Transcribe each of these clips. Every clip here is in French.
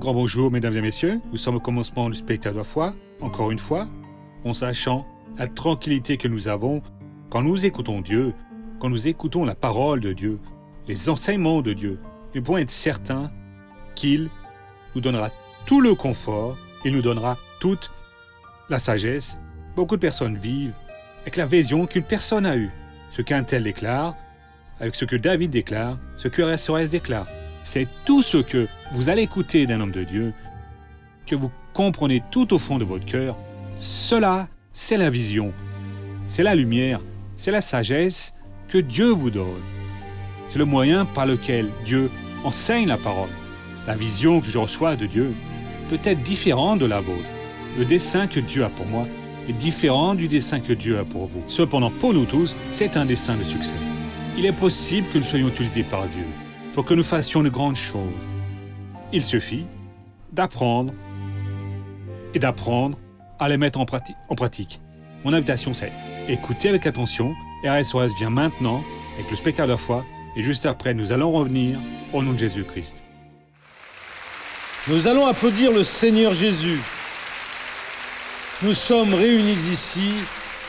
grand bonjour, mesdames et messieurs. Nous sommes au commencement du spectacle de la foi, encore une fois, en sachant la tranquillité que nous avons quand nous écoutons Dieu, quand nous écoutons la parole de Dieu, les enseignements de Dieu. Nous pouvons être certains qu'il nous donnera tout le confort, il nous donnera toute la sagesse. Beaucoup de personnes vivent avec la vision qu'une personne a eue. Ce qu'un tel déclare, avec ce que David déclare, ce que RSOS déclare. C'est tout ce que vous allez écouter d'un homme de Dieu, que vous comprenez tout au fond de votre cœur. Cela, c'est la vision, c'est la lumière, c'est la sagesse que Dieu vous donne. C'est le moyen par lequel Dieu enseigne la parole. La vision que je reçois de Dieu peut être différente de la vôtre. Le dessein que Dieu a pour moi est différent du dessein que Dieu a pour vous. Cependant, pour nous tous, c'est un dessein de succès. Il est possible que nous soyons utilisés par Dieu pour que nous fassions de grandes choses. Il suffit d'apprendre à les mettre en pratique. Mon invitation, c'est écoutez avec attention. RSOS vient maintenant avec le spectacle de la foi et juste après, nous allons revenir au nom de Jésus-Christ. Nous allons applaudir le Seigneur Jésus. Nous sommes réunis ici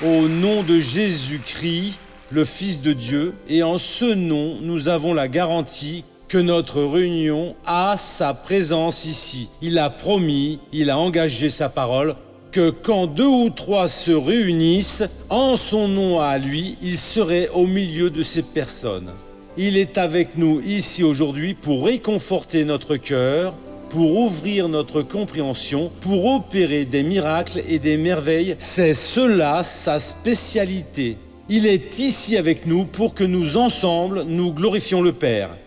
au nom de Jésus-Christ, le Fils de Dieu, et en ce nom, nous avons la garantie que notre réunion a sa présence ici. Il a promis, il a engagé sa parole, que quand 2 ou 3 se réunissent, en son nom à lui, il serait au milieu de ces personnes. Il est avec nous ici aujourd'hui pour réconforter notre cœur, pour ouvrir notre compréhension, pour opérer des miracles et des merveilles. C'est cela sa spécialité. Il est ici avec nous pour que nous, ensemble, nous glorifions le Père.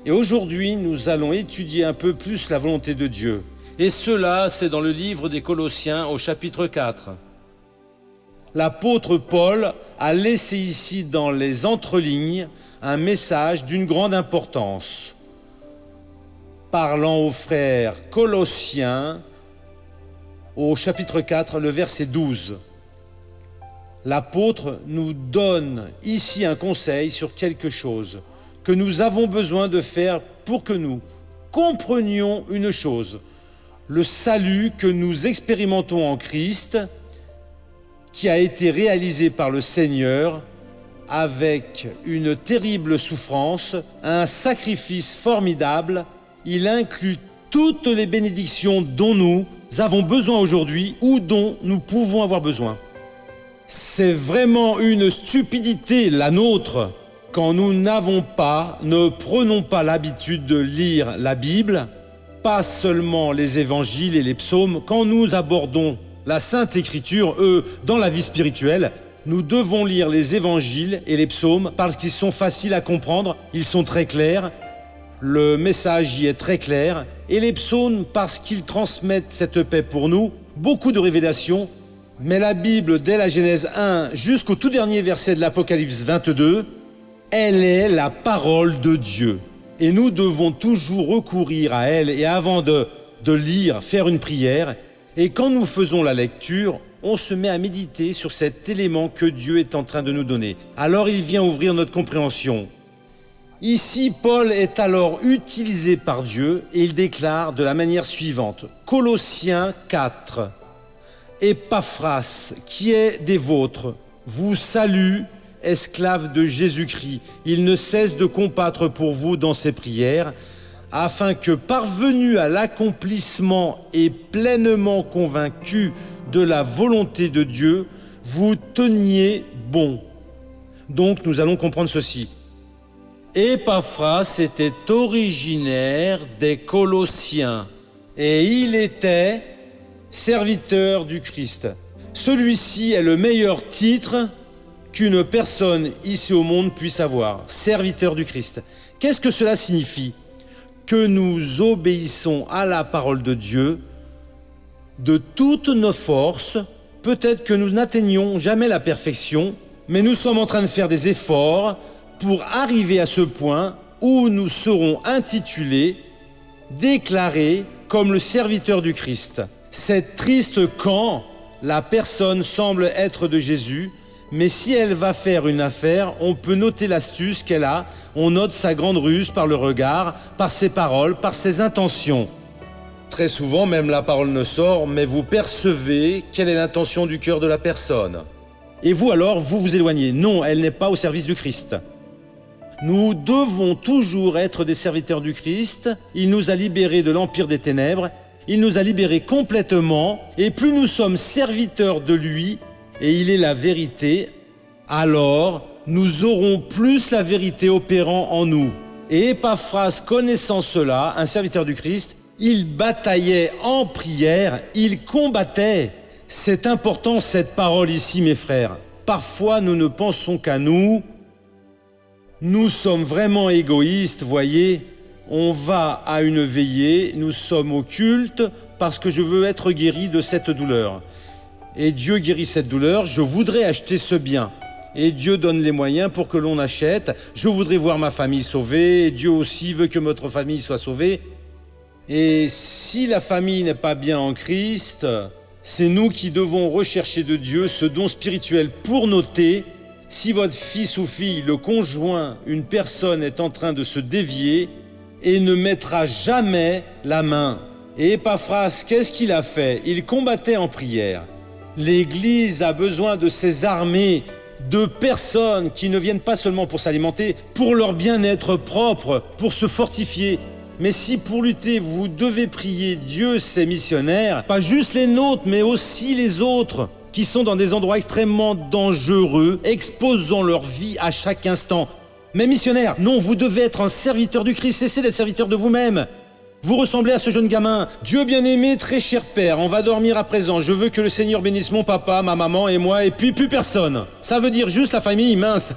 Et aujourd'hui, nous allons étudier un peu plus la volonté de Dieu. Et cela, c'est dans le livre des Colossiens au chapitre 4. L'apôtre Paul a laissé ici dans les entrelignes un message d'une grande importance. Parlant aux frères Colossiens au chapitre 4, le verset 12. L'apôtre nous donne ici un conseil sur quelque chose que nous avons besoin de faire pour que nous comprenions une chose. Le salut que nous expérimentons en Christ, qui a été réalisé par le Seigneur avec une terrible souffrance, un sacrifice formidable. Il inclut toutes les bénédictions dont nous avons besoin aujourd'hui ou dont nous pouvons avoir besoin. C'est vraiment une stupidité, la nôtre, quand nous ne prenons pas l'habitude de lire la Bible, pas seulement les évangiles et les psaumes. Quand nous abordons la Sainte Écriture, dans la vie spirituelle, nous devons lire les évangiles et les psaumes parce qu'ils sont faciles à comprendre, ils sont très clairs, le message y est très clair, et les psaumes parce qu'ils transmettent cette paix pour nous, beaucoup de révélations. Mais la Bible, dès la Genèse 1 jusqu'au tout dernier verset de l'Apocalypse 22, elle est la parole de Dieu. Et nous devons toujours recourir à elle et avant de lire, faire une prière. Et quand nous faisons la lecture, on se met à méditer sur cet élément que Dieu est en train de nous donner. Alors il vient ouvrir notre compréhension. Ici, Paul est alors utilisé par Dieu et il déclare de la manière suivante. Colossiens 4. Épaphras, qui est des vôtres, vous salue, esclave de Jésus-Christ. Il ne cesse de combattre pour vous dans ses prières, afin que, parvenu à l'accomplissement et pleinement convaincu de la volonté de Dieu, vous teniez bon. Donc, nous allons comprendre ceci. Épaphras était originaire des Colossiens et il était serviteur du Christ. Celui-ci est le meilleur titre qu'une personne ici au monde puisse avoir, serviteur du Christ. Qu'est-ce que cela signifie ? Que nous obéissons à la parole de Dieu de toutes nos forces. Peut-être que nous n'atteignons jamais la perfection, mais nous sommes en train de faire des efforts pour arriver à ce point où nous serons intitulés, déclarés comme le serviteur du Christ. C'est triste quand la personne semble être de Jésus, mais si elle va faire une affaire, on peut noter l'astuce qu'elle a, on note sa grande ruse par le regard, par ses paroles, par ses intentions. Très souvent, même la parole ne sort, mais vous percevez quelle est l'intention du cœur de la personne. Et vous alors, vous vous éloignez. Non, elle n'est pas au service du Christ. Nous devons toujours être des serviteurs du Christ. Il nous a libérés de l'empire des ténèbres. Il nous a libérés complètement. Et plus nous sommes serviteurs de lui, et il est la vérité, alors nous aurons plus la vérité opérant en nous. Et Épaphras, connaissant cela, un serviteur du Christ, il bataillait en prière, il combattait. C'est important cette parole ici, mes frères. Parfois, nous ne pensons qu'à nous. Nous sommes vraiment égoïstes, voyez. On va à une veillée, nous sommes au culte parce que je veux être guéri de cette douleur. Et Dieu guérit cette douleur, je voudrais acheter ce bien. Et Dieu donne les moyens pour que l'on achète. Je voudrais voir ma famille sauvée, et Dieu aussi veut que notre famille soit sauvée. Et si la famille n'est pas bien en Christ, c'est nous qui devons rechercher de Dieu ce don spirituel pour noter si votre fils ou fille, le conjoint, une personne est en train de se dévier et ne mettra jamais la main. Et Épaphras, qu'est-ce qu'il a fait? Il combattait en prière. L'Église a besoin de ces armées de personnes qui ne viennent pas seulement pour s'alimenter, pour leur bien-être propre, pour se fortifier. Mais si pour lutter, vous devez prier Dieu, ces missionnaires, pas juste les nôtres, mais aussi les autres, qui sont dans des endroits extrêmement dangereux, exposant leur vie à chaque instant. Mais missionnaires, non, vous devez être un serviteur du Christ, cessez d'être serviteur de vous-même. Vous ressemblez à ce jeune gamin. Dieu bien-aimé, très cher père, on va dormir à présent. Je veux que le Seigneur bénisse mon papa, ma maman et moi, et puis plus personne. Ça veut dire juste la famille, mince.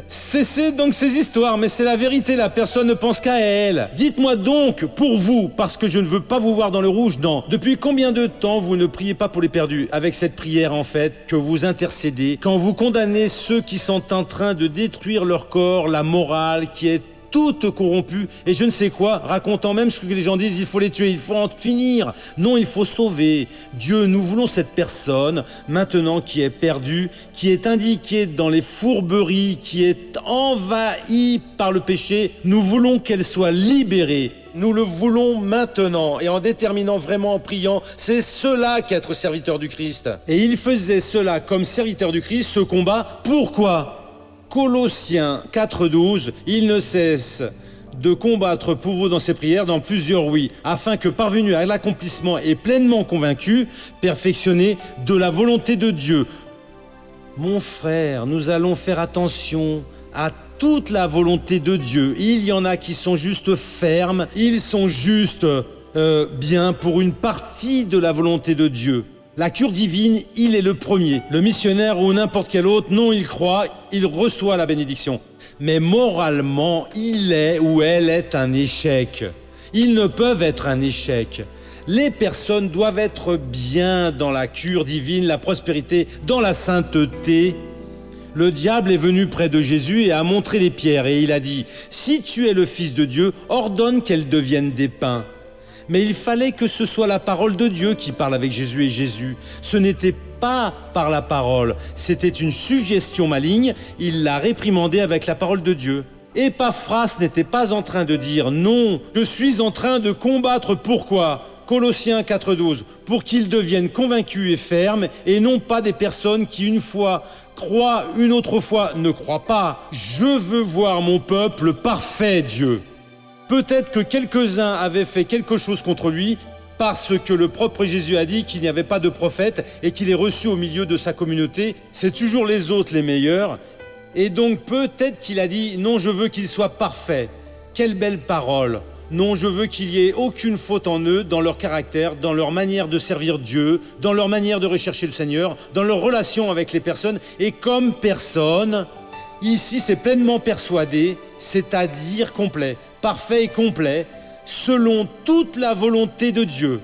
Cessez donc ces histoires, mais c'est la vérité, la personne ne pense qu'à elle. Dites-moi donc, pour vous, parce que je ne veux pas vous voir dans le rouge, non. Depuis combien de temps vous ne priez pas pour les perdus? Avec cette prière, en fait, que vous intercédez, quand vous condamnez ceux qui sont en train de détruire leur corps, la morale qui est toute corrompue, et je ne sais quoi, racontant même ce que les gens disent, il faut les tuer, il faut en finir. Non, il faut sauver. Dieu, nous voulons cette personne, maintenant qui est perdue, qui est indiquée dans les fourberies, qui est envahie par le péché. Nous voulons qu'elle soit libérée. Nous le voulons maintenant, et en déterminant vraiment, en priant, c'est cela qu'être serviteur du Christ. Et il faisait cela comme serviteur du Christ, ce combat. Pourquoi ? Colossiens 4,12, il ne cesse de combattre pour vous dans ses prières dans plusieurs oui, afin que parvenu à l'accomplissement et pleinement convaincu, perfectionné de la volonté de Dieu. Mon frère, nous allons faire attention à toute la volonté de Dieu. Il y en a qui sont juste fermes, ils sont juste bien pour une partie de la volonté de Dieu. La cure divine, il est le premier. Le missionnaire ou n'importe quel autre, non, il croit, il reçoit la bénédiction. Mais moralement, il est ou elle est un échec. Ils ne peuvent être un échec. Les personnes doivent être bien dans la cure divine, la prospérité, dans la sainteté. Le diable est venu près de Jésus et a montré les pierres et il a dit « Si tu es le Fils de Dieu, ordonne qu'elles deviennent des pains. » Mais il fallait que ce soit la parole de Dieu qui parle avec Jésus et Jésus. Ce n'était pas par la parole, c'était une suggestion maligne, il l'a réprimandé avec la parole de Dieu. Épaphras n'était pas en train de dire « Non, je suis en train de combattre, pourquoi ?» Colossiens 4,12, pour qu'ils deviennent convaincus et fermes, et non pas des personnes qui une fois croient, une autre fois ne croient pas. Je veux voir mon peuple parfait, Dieu. Peut-être que quelques-uns avaient fait quelque chose contre lui parce que le propre Jésus a dit qu'il n'y avait pas de prophète et qu'il est reçu au milieu de sa communauté. C'est toujours les autres les meilleurs. Et donc peut-être qu'il a dit « Non, je veux qu'ils soient parfaits ». Quelle belle parole. Non, je veux qu'il n'y ait aucune faute en eux, dans leur caractère, dans leur manière de servir Dieu, dans leur manière de rechercher le Seigneur, dans leur relation avec les personnes. Et comme personne, ici c'est pleinement persuadé, c'est-à-dire complet. Parfait et complet, selon toute la volonté de Dieu.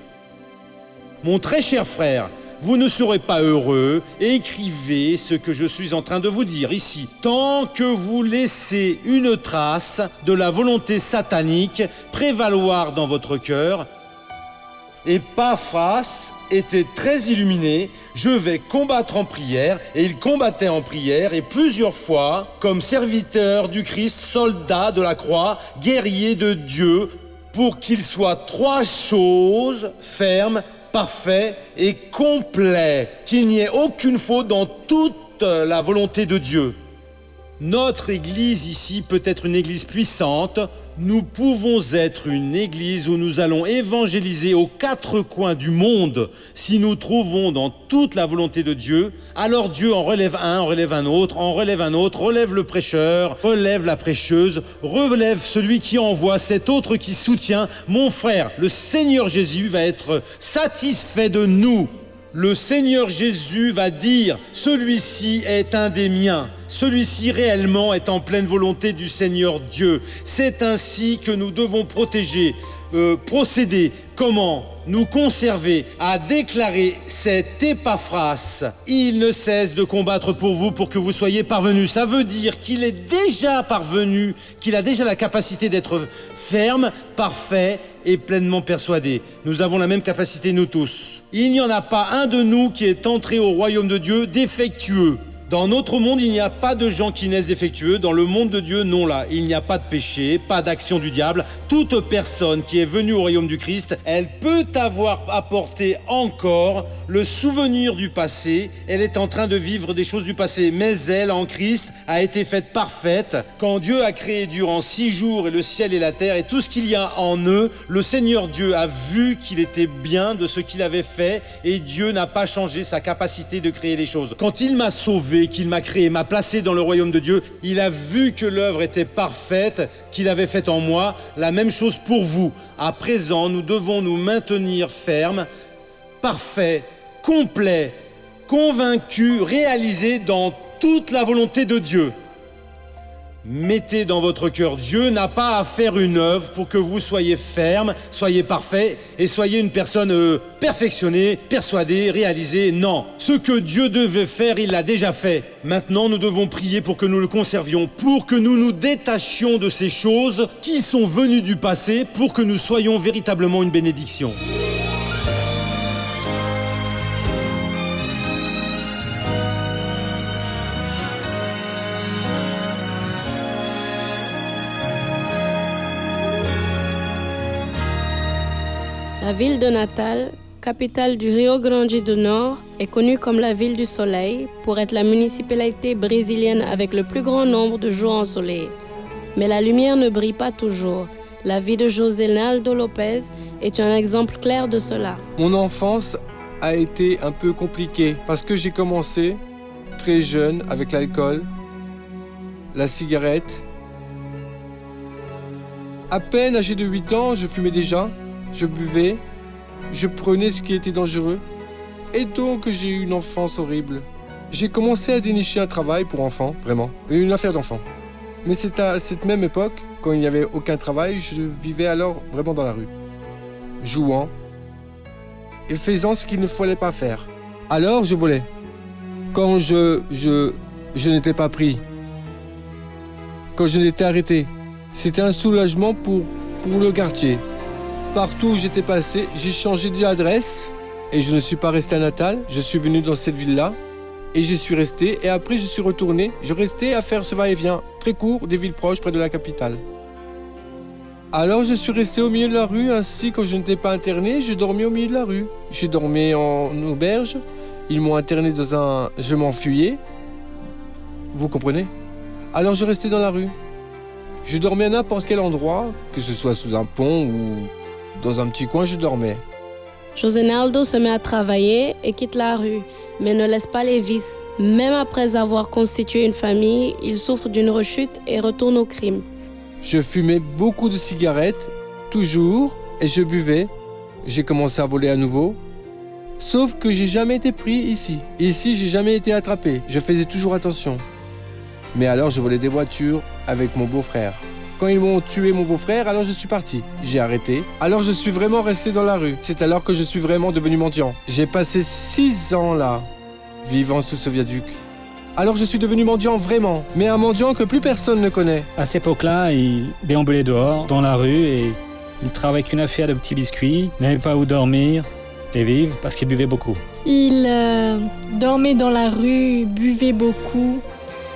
Mon très cher frère, vous ne serez pas heureux, écrivez ce que je suis en train de vous dire ici. Tant que vous laissez une trace de la volonté satanique prévaloir dans votre cœur, Épaphras était très illuminé, je vais combattre en prière, et il combattait en prière, et plusieurs fois, comme serviteur du Christ, soldat de la croix, guerrier de Dieu, pour qu'il soit 3 choses, ferme, parfait et complet, qu'il n'y ait aucune faute dans toute la volonté de Dieu. Notre Église ici peut être une Église puissante. Nous pouvons être une Église où nous allons évangéliser aux 4 coins du monde. Si nous trouvons dans toute la volonté de Dieu, alors Dieu en relève un, en relève un autre, relève le prêcheur, relève la prêcheuse, relève celui qui envoie, cet autre qui soutient. Mon frère, le Seigneur Jésus va être satisfait de nous. Le Seigneur Jésus va dire « Celui-ci est un des miens ». Celui-ci réellement est en pleine volonté du Seigneur Dieu. C'est ainsi que nous devons procéder. Comment nous conserver à déclarer cet Épaphras. Il ne cesse de combattre pour vous pour que vous soyez parvenus. Ça veut dire qu'il est déjà parvenu, qu'il a déjà la capacité d'être ferme, parfait et pleinement persuadé. Nous avons la même capacité nous tous. Il n'y en a pas un de nous qui est entré au royaume de Dieu défectueux. Dans notre monde, il n'y a pas de gens qui naissent défectueux. Dans le monde de Dieu, non là. Il n'y a pas de péché, pas d'action du diable. Toute personne qui est venue au royaume du Christ, elle peut avoir apporté encore le souvenir du passé. Elle est en train de vivre des choses du passé. Mais elle, en Christ, a été faite parfaite. Quand Dieu a créé Dieu en 6 jours et le ciel et la terre et tout ce qu'il y a en eux, le Seigneur Dieu a vu qu'il était bien de ce qu'il avait fait et Dieu n'a pas changé sa capacité de créer les choses. Quand il m'a sauvé, qu'il m'a créé, m'a placé dans le royaume de Dieu, il a vu que l'œuvre était parfaite, qu'il avait faite en moi. La même chose pour vous. À présent, nous devons nous maintenir fermes, parfaits, complets, convaincus, réalisés dans toute la volonté de Dieu. Mettez dans votre cœur, Dieu n'a pas à faire une œuvre pour que vous soyez ferme, soyez parfait et soyez une personne perfectionnée, persuadée, réalisée. Non, ce que Dieu devait faire, il l'a déjà fait. Maintenant, nous devons prier pour que nous le conservions, pour que nous nous détachions de ces choses qui sont venues du passé, pour que nous soyons véritablement une bénédiction. La ville de Natal, capitale du Rio Grande do Nord, est connue comme la ville du soleil pour être la municipalité brésilienne avec le plus grand nombre de jours ensoleillés. Mais la lumière ne brille pas toujours. La vie de José Naldo Lopez est un exemple clair de cela. Mon enfance a été un peu compliquée parce que j'ai commencé très jeune avec l'alcool, la cigarette. À peine âgé de 8 ans, je fumais déjà. Je buvais, je prenais ce qui était dangereux. Et donc, j'ai eu une enfance horrible. J'ai commencé à dénicher un travail pour enfants, vraiment. Une affaire d'enfant. Mais c'est à cette même époque, quand il n'y avait aucun travail, je vivais alors vraiment dans la rue. Jouant et faisant ce qu'il ne fallait pas faire. Alors, je volais. Quand je n'étais pas pris. Quand je n'étais arrêté. C'était un soulagement pour le quartier. Partout où j'étais passé, j'ai changé d'adresse et je ne suis pas resté à Natal. Je suis venu dans cette ville-là et j'y suis resté. Et après, je suis retourné. Je restais à faire ce va-et-vient très court des villes proches près de la capitale. Alors, je suis resté au milieu de la rue. Ainsi, quand je n'étais pas interné, je dormais au milieu de la rue. J'ai dormi en auberge. Ils m'ont interné dans un... Je m'enfuyais. Vous comprenez? Alors, je restais dans la rue. Je dormais à n'importe quel endroit, que ce soit sous un pont ou... Dans un petit coin, je dormais. José Naldo se met à travailler et quitte la rue, mais ne laisse pas les vices. Même après avoir constitué une famille, il souffre d'une rechute et retourne au crime. Je fumais beaucoup de cigarettes, toujours, et je buvais. J'ai commencé à voler à nouveau. Sauf que j'ai jamais été pris ici. Ici, j'ai jamais été attrapé. Je faisais toujours attention. Mais alors, je volais des voitures avec mon beau-frère. Quand ils m'ont tué mon beau-frère, alors je suis parti. J'ai arrêté. Alors je suis vraiment resté dans la rue. C'est alors que je suis vraiment devenu mendiant. J'ai passé 6 ans là, vivant sous ce viaduc. Alors je suis devenu mendiant vraiment. Mais un mendiant que plus personne ne connaît. À cette époque-là, il déambulait dehors, dans la rue, et il travaillait qu'une affaire de petits biscuits, n'avait pas où dormir et vivre parce qu'il buvait beaucoup. Il dormait dans la rue, buvait beaucoup.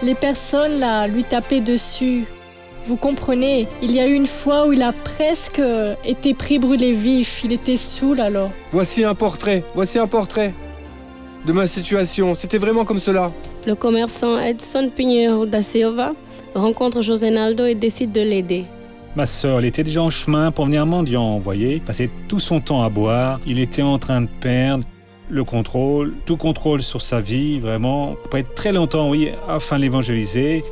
Les personnes là lui tapaient dessus. Vous comprenez, il y a eu une fois où il a presque été pris brûlé vif. Il était saoul alors. Voici un portrait de ma situation. C'était vraiment comme cela. Le commerçant Edson Pinheiro da Silva rencontre José Naldo et décide de l'aider. Ma sœur, elle était déjà en chemin pour venir mendiant, vous voyez. Passait tout son temps à boire. Il était en train de perdre le contrôle, tout contrôle sur sa vie, vraiment. Pas être très longtemps, oui, afin de l'évangéliser,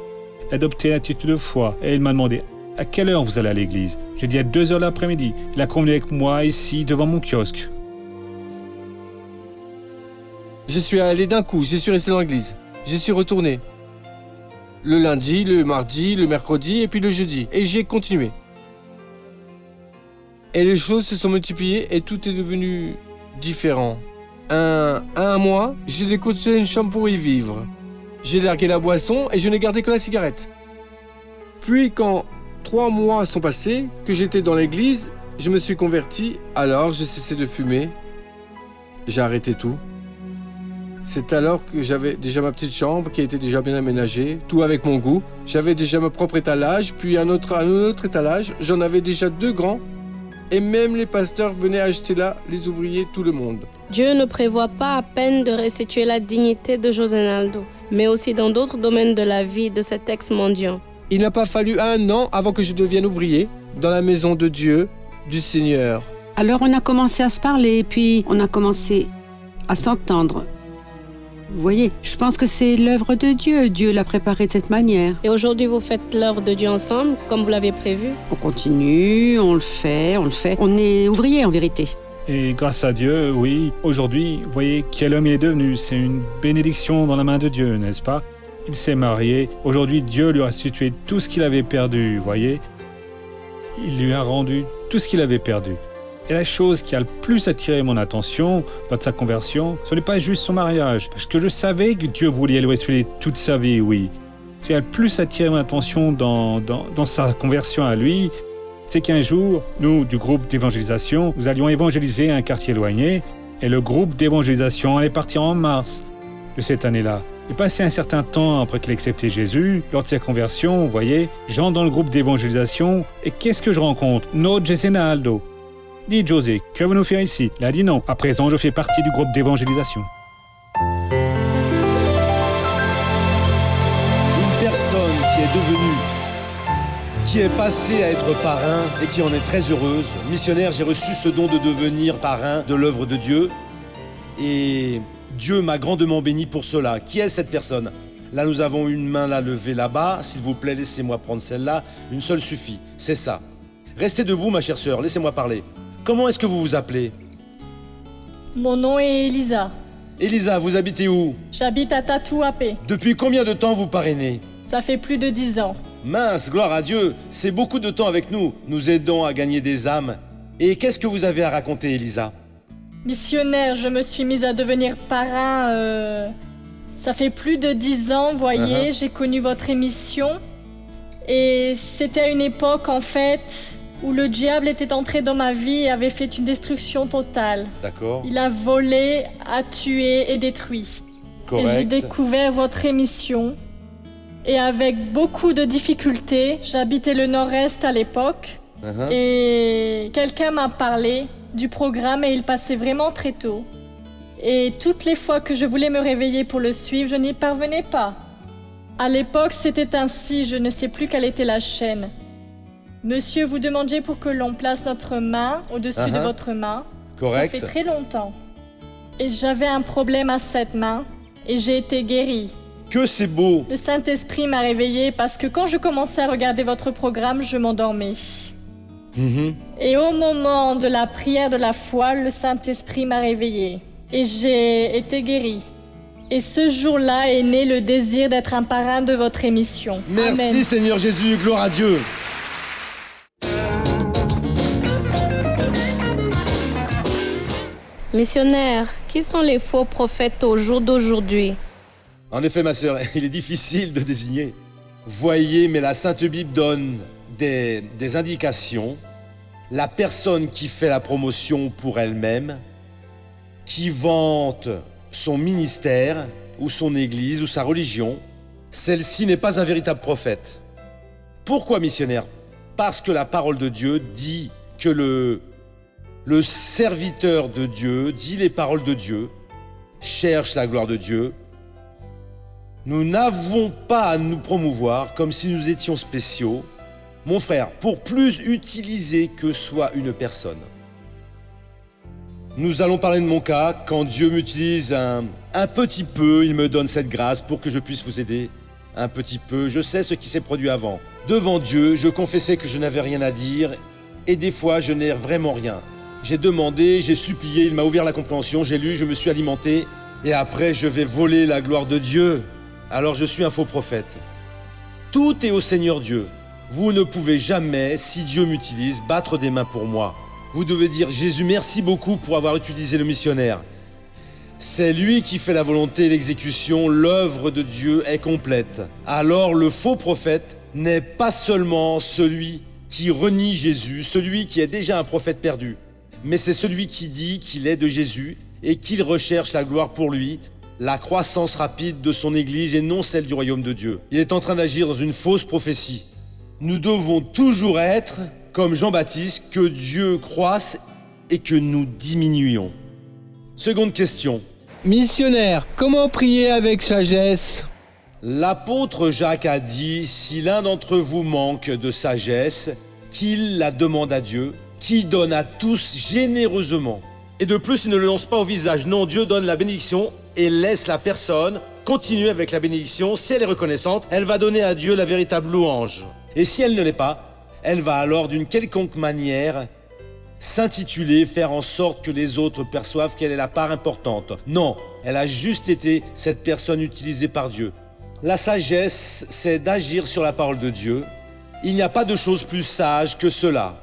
adopter l'attitude de foi. Et il m'a demandé, à quelle heure vous allez à l'église? J'ai dit à 2h l'après-midi. Il a convenu avec moi ici, devant mon kiosque. Je suis allé d'un coup, je suis resté dans l'église. Je suis retourné. Le lundi, le mardi, le mercredi et puis le jeudi. Et j'ai continué. Et les choses se sont multipliées et tout est devenu différent. Un mois, j'ai décoté une chambre pour y vivre. J'ai largué la boisson et je n'ai gardé que la cigarette. Puis quand 3 mois sont passés, que j'étais dans l'église, je me suis converti, alors j'ai cessé de fumer. J'ai arrêté tout. C'est alors que j'avais déjà ma petite chambre qui était déjà bien aménagée, tout avec mon goût. J'avais déjà mon propre étalage, puis un autre étalage. J'en avais déjà 2 grands. Et même les pasteurs venaient acheter là, les ouvriers, tout le monde. Dieu ne prévoit pas à peine de restituer la dignité de José Naldo, mais aussi dans d'autres domaines de la vie de cet ex-mendiant. Il n'a pas fallu 1 an avant que je devienne ouvrier dans la maison de Dieu, du Seigneur. Alors on a commencé à se parler, puis on a commencé à s'entendre. Vous voyez, je pense que c'est l'œuvre de Dieu. Dieu l'a préparé de cette manière. Et aujourd'hui, vous faites l'œuvre de Dieu ensemble, comme vous l'avez prévu? On continue, on le fait. On est ouvriers en vérité. Et grâce à Dieu, oui, aujourd'hui, vous voyez quel homme il est devenu. C'est une bénédiction dans la main de Dieu, n'est-ce pas? Il s'est marié. Aujourd'hui, Dieu lui a restitué tout ce qu'il avait perdu, vous voyez. Il lui a rendu tout ce qu'il avait perdu. Et la chose qui a le plus attiré mon attention lors de sa conversion, ce n'est pas juste son mariage, parce que je savais que Dieu voulait le restaurer toute sa vie, oui. Ce qui a le plus attiré mon attention dans sa conversion à lui, c'est qu'un jour, nous, du groupe d'évangélisation, nous allions évangéliser un quartier éloigné, et le groupe d'évangélisation allait partir en mars de cette année-là. Et passé un certain temps après qu'il ait accepté Jésus, lors de sa conversion, vous voyez, j'entre dans le groupe d'évangélisation, et qu'est-ce que je rencontre? Notre José Naldo. Dis José, que veux-nous faire ici? Il a dit non. À présent, je fais partie du groupe d'évangélisation. Une personne qui est passée à être parrain et qui en est très heureuse. Missionnaire, j'ai reçu ce don de devenir parrain de l'œuvre de Dieu. Et Dieu m'a grandement béni pour cela. Qui est cette personne? Là, nous avons une main là levée là-bas. S'il vous plaît, laissez-moi prendre celle-là. Une seule suffit. C'est ça. Restez debout, ma chère sœur. Laissez-moi parler. Comment est-ce que vous vous appelez? Mon nom est Elisa. Elisa, vous habitez où? J'habite à Tatouapé. Depuis combien de temps vous parrainez? Ça fait plus de 10 ans. Mince, gloire à Dieu, c'est beaucoup de temps avec nous. Nous aidons à gagner des âmes. Et qu'est-ce que vous avez à raconter, Elisa? Missionnaire, je me suis mise à devenir parrain, ça fait plus de 10 ans, voyez, J'ai connu votre émission. Et c'était à une époque, en fait, où le diable était entré dans ma vie et avait fait une destruction totale. D'accord. Il a volé, a tué et détruit. Correct. Et j'ai découvert votre émission. Et avec beaucoup de difficultés, j'habitais le nord-est à l'époque. Et quelqu'un m'a parlé du programme et il passait vraiment très tôt. Et toutes les fois que je voulais me réveiller pour le suivre, je n'y parvenais pas. À l'époque, c'était ainsi, je ne sais plus quelle était la chaîne. Monsieur, vous demandiez pour que l'on place notre main au-dessus de votre main. Correct. Ça fait très longtemps. Et j'avais un problème à cette main et j'ai été guérie. Que c'est beau! Le Saint-Esprit m'a réveillée parce que quand je commençais à regarder votre programme, je m'endormais. Et au moment de la prière de la foi, le Saint-Esprit m'a réveillée. Et j'ai été guérie. Et ce jour-là est né le désir d'être un parrain de votre émission. Merci Amen. Seigneur Jésus, gloire à Dieu! Missionnaire, qui sont les faux prophètes au jour d'aujourd'hui? En effet, ma sœur, il est difficile de désigner. Voyez, mais la Sainte Bible donne des indications. La personne qui fait la promotion pour elle-même, qui vante son ministère, ou son église, ou sa religion, celle-ci n'est pas un véritable prophète. Pourquoi missionnaire? Parce que la parole de Dieu dit que le serviteur de Dieu dit les paroles de Dieu, cherche la gloire de Dieu. Nous n'avons pas à nous promouvoir comme si nous étions spéciaux, mon frère, pour plus utiliser que soit une personne. Nous allons parler de mon cas. Quand Dieu m'utilise un petit peu, il me donne cette grâce pour que je puisse vous aider. Un petit peu, je sais ce qui s'est produit avant. Devant Dieu, je confessais que je n'avais rien à dire et des fois, je n'ai vraiment rien. J'ai demandé, j'ai supplié, il m'a ouvert la compréhension, j'ai lu, je me suis alimenté et après, je vais voler la gloire de Dieu. Alors, je suis un faux prophète. Tout est au Seigneur Dieu. Vous ne pouvez jamais, si Dieu m'utilise, battre des mains pour moi. Vous devez dire « Jésus, merci beaucoup pour avoir utilisé le missionnaire ». C'est lui qui fait la volonté et l'exécution, l'œuvre de Dieu est complète. Alors le faux prophète n'est pas seulement celui qui renie Jésus, celui qui est déjà un prophète perdu, mais c'est celui qui dit qu'il est de Jésus et qu'il recherche la gloire pour lui, la croissance rapide de son Église et non celle du royaume de Dieu. Il est en train d'agir dans une fausse prophétie. Nous devons toujours être, comme Jean-Baptiste, que Dieu croisse et que nous diminuions. Seconde question. Missionnaire, comment prier avec sagesse? L'apôtre Jacques a dit, si l'un d'entre vous manque de sagesse, qu'il la demande à Dieu, qui donne à tous généreusement. Et de plus, il ne le lance pas au visage. Non, Dieu donne la bénédiction et laisse la personne continuer avec la bénédiction. Si elle est reconnaissante, elle va donner à Dieu la véritable louange. Et si elle ne l'est pas, elle va alors d'une quelconque manière s'intituler, faire en sorte que les autres perçoivent qu'elle est la part importante. Non, elle a juste été cette personne utilisée par Dieu. La sagesse, c'est d'agir sur la parole de Dieu. Il n'y a pas de chose plus sage que cela.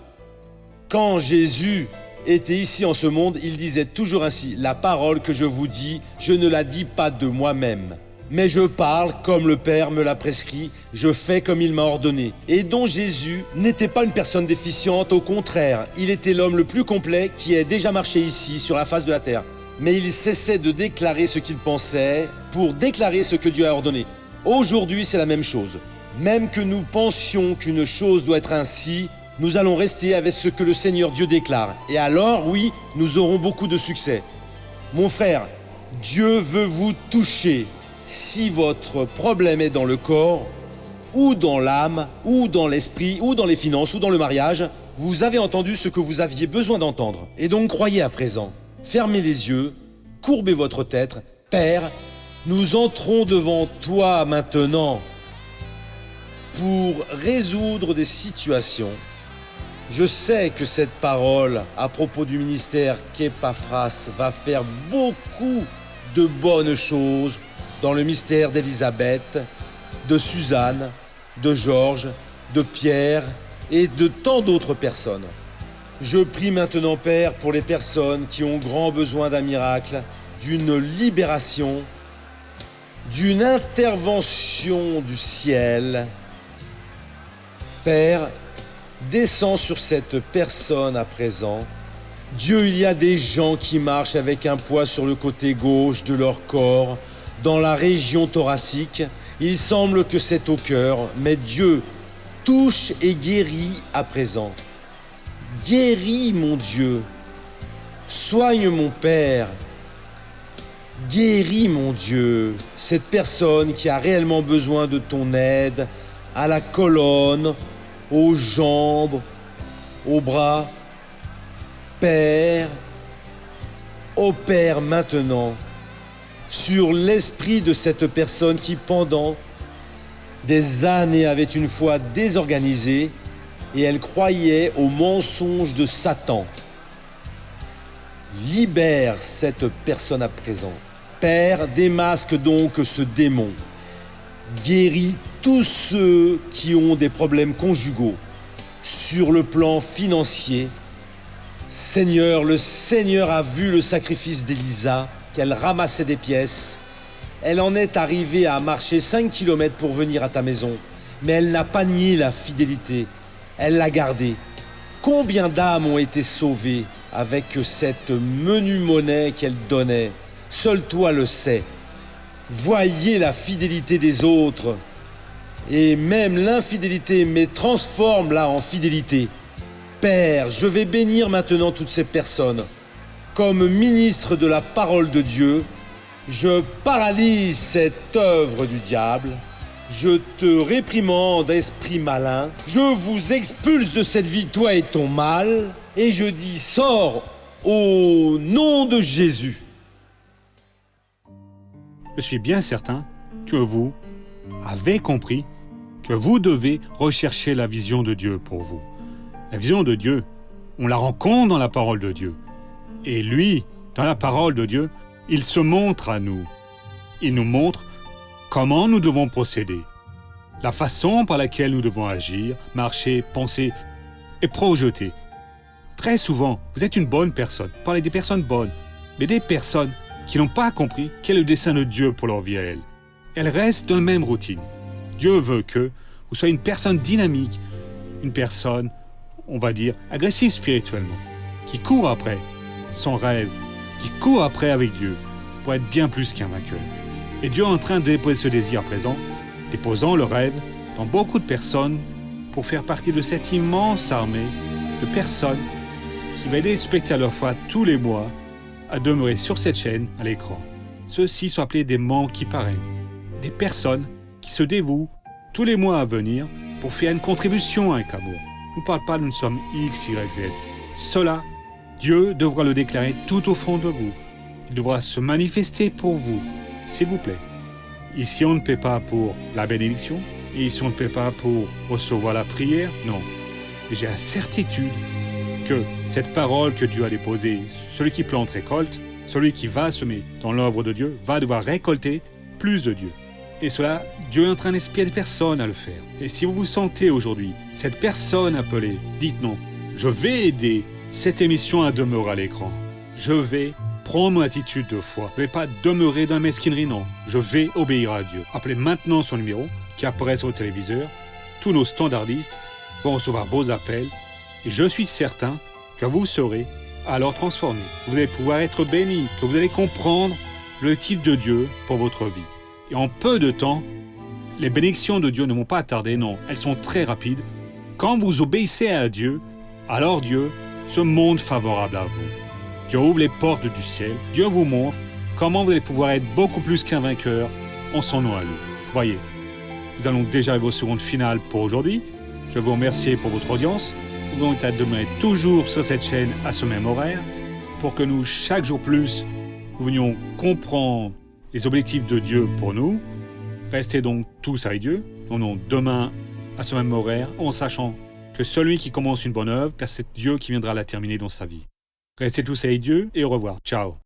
Quand Jésus était ici en ce monde, il disait toujours ainsi, « La parole que je vous dis, je ne la dis pas de moi-même. Mais je parle comme le Père me l'a prescrit, je fais comme il m'a ordonné. » Et dont Jésus n'était pas une personne déficiente, au contraire, il était l'homme le plus complet qui ait déjà marché ici, sur la face de la terre. Mais il cessait de déclarer ce qu'il pensait pour déclarer ce que Dieu a ordonné. Aujourd'hui, c'est la même chose. Même que nous pensions qu'une chose doit être ainsi, nous allons rester avec ce que le Seigneur Dieu déclare. Et alors, oui, nous aurons beaucoup de succès. Mon frère, Dieu veut vous toucher. Si votre problème est dans le corps, ou dans l'âme, ou dans l'esprit, ou dans les finances, ou dans le mariage, vous avez entendu ce que vous aviez besoin d'entendre. Et donc croyez à présent. Fermez les yeux, courbez votre tête. Père, nous entrons devant toi maintenant pour résoudre des situations. Je sais que cette parole à propos du ministère qu'Épaphras va faire beaucoup de bonnes choses dans le mystère d'Élisabeth, de Suzanne, de Georges, de Pierre et de tant d'autres personnes. Je prie maintenant, Père, pour les personnes qui ont grand besoin d'un miracle, d'une libération, d'une intervention du ciel. Père, descends sur cette personne à présent. Dieu, il y a des gens qui marchent avec un poids sur le côté gauche de leur corps, dans la région thoracique. Il semble que c'est au cœur, mais Dieu touche et guérit à présent. Guéris, mon Dieu. Soigne, mon Père. Guéris, mon Dieu, cette personne qui a réellement besoin de ton aide, à la colonne, aux jambes, aux bras. Père, opère maintenant sur l'esprit de cette personne qui, pendant des années, avait une foi désorganisée et elle croyait aux mensonges de Satan. Libère cette personne à présent. Père, démasque donc ce démon. Guéris tous ceux qui ont des problèmes conjugaux sur le plan financier. Seigneur, le Seigneur a vu le sacrifice d'Élisa, qu'elle ramassait des pièces. Elle en est arrivée à marcher 5 km pour venir à ta maison, mais elle n'a pas nié la fidélité. Elle l'a gardée. Combien d'âmes ont été sauvées avec cette menue monnaie qu'elle donnait? Seul toi le sais. Voyez la fidélité des autres. Et même l'infidélité, mais transforme-la en fidélité. Père, je vais bénir maintenant toutes ces personnes. Comme ministre de la parole de Dieu, je paralyse cette œuvre du diable. Je te réprimande, esprit malin. Je vous expulse de cette vie, toi et ton mal. Et je dis, sors au nom de Jésus. Je suis bien certain que vous avez compris que vous devez rechercher la vision de Dieu pour vous. La vision de Dieu, on la rencontre dans la parole de Dieu. Et lui, dans la parole de Dieu, il se montre à nous. Il nous montre comment nous devons procéder, la façon par laquelle nous devons agir, marcher, penser et projeter. Très souvent, vous êtes une bonne personne, parlez des personnes bonnes, mais des personnes qui n'ont pas compris quel est le dessein de Dieu pour leur vie à elles. Elles restent dans la même routine. Dieu veut que vous soyez une personne dynamique, une personne, on va dire, agressive spirituellement, qui court après son rêve, qui court après avec Dieu pour être bien plus qu'un vainqueur. Et Dieu est en train de déposer ce désir à présent, déposant le rêve dans beaucoup de personnes pour faire partie de cette immense armée de personnes qui va aider les spectateurs à leur foi tous les mois à demeurer sur cette chaîne à l'écran. Ceux-ci sont appelés des membres qui parrainent, des personnes qui se dévouent tous les mois à venir pour faire une contribution à un cabourg. On ne parle pas d'une somme X, Y, Z. Cela, Dieu devra le déclarer tout au fond de vous. Il devra se manifester pour vous, s'il vous plaît. Ici, on ne paie pas pour la bénédiction. Ici, on ne paie pas pour recevoir la prière. Non. Mais j'ai la certitude que cette parole que Dieu a déposée, celui qui plante récolte, celui qui va semer dans l'œuvre de Dieu va devoir récolter plus de Dieu. Et cela, Dieu est en train d'inspirer des personnes à le faire. Et si vous vous sentez aujourd'hui cette personne appelée, dites non. Je vais aider cette émission à demeurer à l'écran. Je vais prendre mon attitude de foi. Je ne vais pas demeurer dans la mesquinerie, non. Je vais obéir à Dieu. Appelez maintenant son numéro qui apparaît sur le téléviseur. Tous nos standardistes vont recevoir vos appels. Et je suis certain que vous serez alors transformés. Vous allez pouvoir être bénis, que vous allez comprendre le type de Dieu pour votre vie. Et en peu de temps, les bénédictions de Dieu ne vont pas tarder, non. Elles sont très rapides. Quand vous obéissez à Dieu, alors Dieu se montre favorable à vous. Dieu ouvre les portes du ciel. Dieu vous montre comment vous allez pouvoir être beaucoup plus qu'un vainqueur en son nom à lui. Voyez, nous allons déjà arriver aux secondes finales pour aujourd'hui. Je vous remercie pour votre audience. Nous vous invitons à demeurer toujours sur cette chaîne à ce même horaire pour que nous, chaque jour plus, nous venions comprendre les objectifs de Dieu pour nous. Restez donc tous avec Dieu. Nous venons demain à ce même horaire en sachant que celui qui commence une bonne œuvre, c'est Dieu qui viendra la terminer dans sa vie. Restez tous avec Dieu et au revoir. Ciao.